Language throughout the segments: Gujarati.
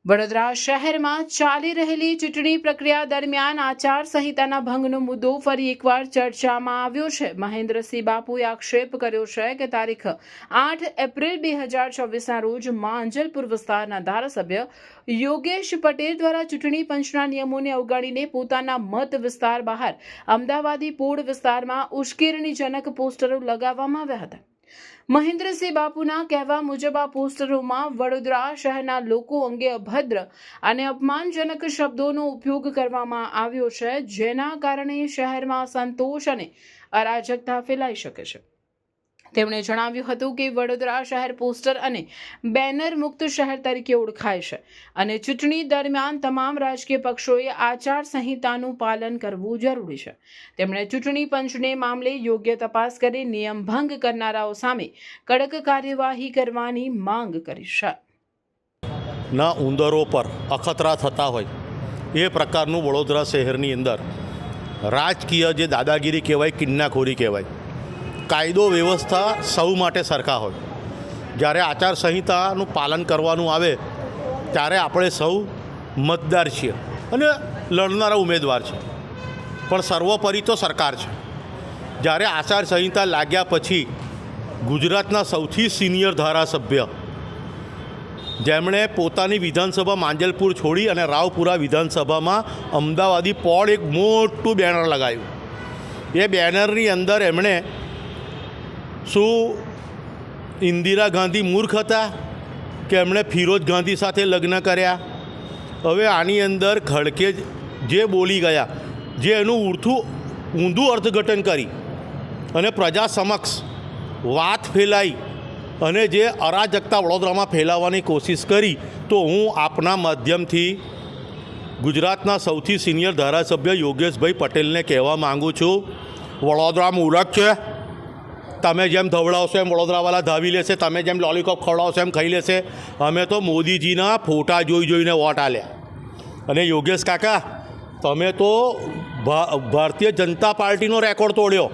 વડોદરા શહેરમાં ચાલી રહેલી ચૂંટણી પ્રક્રિયા દરમિયાન આચારસંહિતાના ભંગનો મુદ્દો ફરી એકવાર ચર્ચામાં આવ્યો છે. મહેન્દ્રસિંહ બાપુએ આક્ષેપ કર્યો છે કે તારીખ 8 એપ્રિલ 2024ના રોજ માંજલપુર વિસ્તારના ધારાસભ્ય યોગેશ પટેલ દ્વારા ચૂંટણી પંચના નિયમોને અવગણીને પોતાના મત વિસ્તાર બહાર અમદાવાદી પોળ વિસ્તારમાં ઉશ્કેરણીજનક પોસ્ટરો લગાવવામાં આવ્યા હતા. મહેન્દ્રસિંહ બાપુના કહેવા મુજબ આ પોસ્ટરોમાં વડોદરા શહેરના લોકો અંગે અભદ્ર અને અપમાનજનક શબ્દોનો ઉપયોગ કરવામાં આવ્યો છે, જેના કારણે શહેરમાં અસંતોષ અને અરાજકતા ફેલાઈ શકે છે. તેમણે જણાવ્યું હતું કે વડોદરા શહેર પોસ્ટર અને બેનર મુક્ત શહેર તરીકે ઓળખાય છે અને ચૂંટણી દરમિયાન તમામ રાજકીય પક્ષોએ આચારસંહિતાનું પાલન કરવું જરૂરી છે. તેમણે ચૂંટણી પંચને મામલે યોગ્ય તપાસ કરી નિયમ ભંગ કરનારાઓ સામે કડક કાર્યવાહી કરવાની માંગ કરી છે. ના ઉંદરો પર અખતરા થતા હોય એ પ્રકારનું વડોદરા શહેરની અંદર રાજકીય જે દાદાગીરી કહેવાય, કિન્નાખોરી કહેવાય, કાયદો વ્યવસ્થા સૌ માટે સરખા હોય. જ્યારે આચારસંહિતાનું પાલન કરવાનું આવે ત્યારે આપણે સૌ મતદાર છીએ અને લડનારા ઉમેદવાર છે, પણ સર્વોપરી તો સરકાર છે. જ્યારે આચારસંહિતા લાગ્યા પછી ગુજરાતના સૌથી સિનિયર ધારાસભ્ય જેમણે પોતાની વિધાનસભા માંજલપુર છોડી અને રાવપુરા વિધાનસભામાં અમદાવાદી પોળ એક મોટું બેનર લગાવ્યું. એ બેનરની અંદર એમણે શું ઇન્દિરા ગાંધી મૂર્ખ હતા કે એમણે ફિરોજ ગાંધી સાથે લગ્ન કર્યા? હવે આની અંદર ખડકે જે બોલી ગયા, જે એનું ઊંધું અર્થઘટન કરી અને પ્રજા સમક્ષ વાત ફેલાઈ અને જે અરાજકતા વડોદરામાં ફેલાવવાની કોશિશ કરી, તો હું આપના માધ્યમથી ગુજરાતના સૌથી સિનિયર ધારાસભ્ય યોગેશભાઈ પટેલને કહેવા માગું છું, વડોદરા મૂરખ છે. તમે જેમ ધવડાવશો એમ વડોદરાવાળા ધાવી લેશે, તમે જેમ લોલીપોપ ખવડાવશો એમ ખાઈ લેશે. અમે તો મોદીજીના ફોટા જોઈને વોટ આલ્યા. અને યોગેશ કાકા, તમે તો ભારતીય જનતા પાર્ટીનો રેકોર્ડ તોડ્યો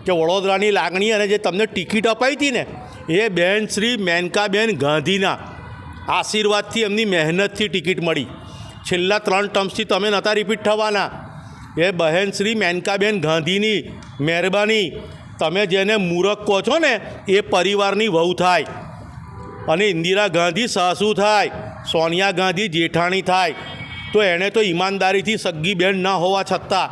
કે વડોદરાની લાગણી અને જે તમને ટિકિટ અપાઈ હતી ને, એ બેન શ્રી મેનકાબેન ગાંધીના આશીર્વાદથી, એમની મહેનતથી ટિકિટ મળી. છેલ્લા 3 ટર્મ્સથી તમે નહોતા રિપીટ થવાના. એ બહેન શ્રી મેનકાબેન ગાંધીની મહેરબાની. તમે જેને મૂરખ કહો છો ને, એ પરિવારની વહુ થાય અને ઇન્દિરા ગાંધી સાસુ થાય, સોનિયા ગાંધી જેઠાણી થાય. તો એણે તો ઈમાનદારીથી સગ્ગી બેન ના હોવા છતાં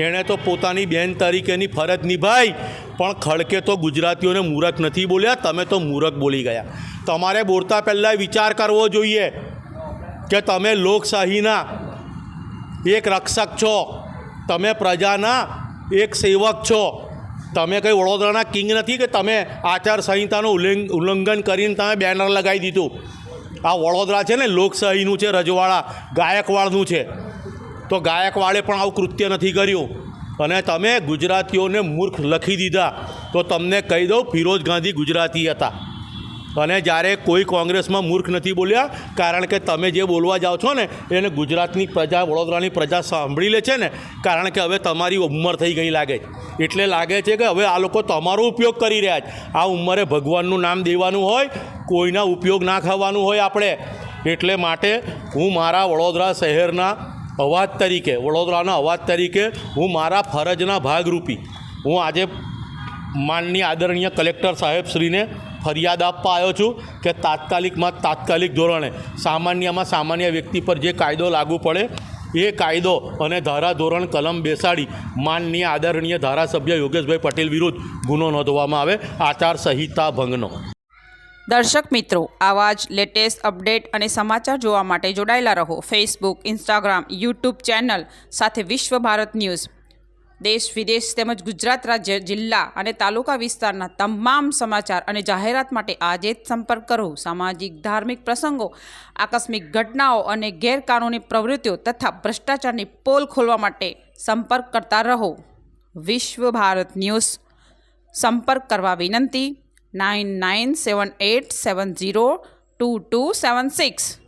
એણે તો પોતાની બેન તરીકેની ફરજ નિભાઈ. પણ ખડકે તો ગુજરાતીઓને મૂરખ નથી બોલ્યા, તમે તો મૂરખ બોલી ગયા. તમારે બોલતા પહેલાં વિચાર કરવો જોઈએ કે તમે લોકશાહીના એક રક્ષક છો, તમે પ્રજાના એક સેવક છો. તમે કંઈ વડોદરાના કિંગ નથી કે તમે આચારસંહિતાનું ઉલ્લંઘન કરીને તમે બેનર લગાવી દીધું. આ વડોદરા છે ને લોકશાહીનું છે, રજવાડા ગાયકવાડનું છે. તો ગાયકવાડે પણ આવું કૃત્ય નથી કર્યું અને તમે ગુજરાતીઓને મૂર્ખ લખી દીધા. તો તમને કહી દઉં, ફિરોજ ગાંધી ગુજરાતી હતા અને જ્યારે કોઈ કોંગ્રેસમાં મૂર્ખ નથી બોલ્યા, કારણ કે તમે જે બોલવા જાઓ છો ને એને ગુજરાતની પ્રજા, વડોદરાની પ્રજા સાંભળી લે છે ને. કારણ કે હવે તમારી ઉંમર થઈ ગઈ લાગે, એટલે લાગે છે કે હવે આ લોકો તમારો ઉપયોગ કરી રહ્યા છે. આ ઉંમરે ભગવાનનું નામ દેવાનું હોય, કોઈના ઉપયોગ ના ખાવાનું હોય આપણે. એટલે માટે હું મારા વડોદરા શહેરના અવાજ તરીકે, વડોદરાના અવાજ તરીકે હું મારા ફરજના ભાગરૂપી હું આજે માનનીય આદરણીય કલેક્ટર સાહેબશ્રીને ફરિયાદ આપવા આવ્યો છું કે તાત્કાલિક ધોરણે સામાન્ય વ્યક્તિ પર જે કાયદો લાગુ પડે એ કાયદો અને ધારાધોરણ કલમ બેસાડી માનનીય આદરણીય ધારાસભ્ય યોગેશભાઈ પટેલ વિરુદ્ધ ગુનો નોંધવામાં આવે, આચારસંહિતા ભંગનો. દર્શક મિત્રો, આવા જ લેટેસ્ટ અપડેટ અને સમાચાર જોવા માટે જોડાયેલા રહો ફેસબુક, ઇન્સ્ટાગ્રામ, યુટ્યુબ ચેનલ સાથે વિશ્વ ભારત ન્યૂઝ. દેશ વિદેશ તેમજ ગુજરાત રાજ્ય, જિલ્લા અને તાલુકા વિસ્તારના તમામ સમાચાર અને જાહેરાત માટે આજે જ સંપર્ક કરો. સામાજિક, ધાર્મિક પ્રસંગો, આકસ્મિક ઘટનાઓ અને ગેરકાનૂની પ્રવૃત્તિઓ તથા ભ્રષ્ટાચારની પોલ ખોલવા માટે સંપર્ક કરતા રહો. વિશ્વ ભારત ન્યૂઝ. સંપર્ક કરવા વિનંતી 9978702276.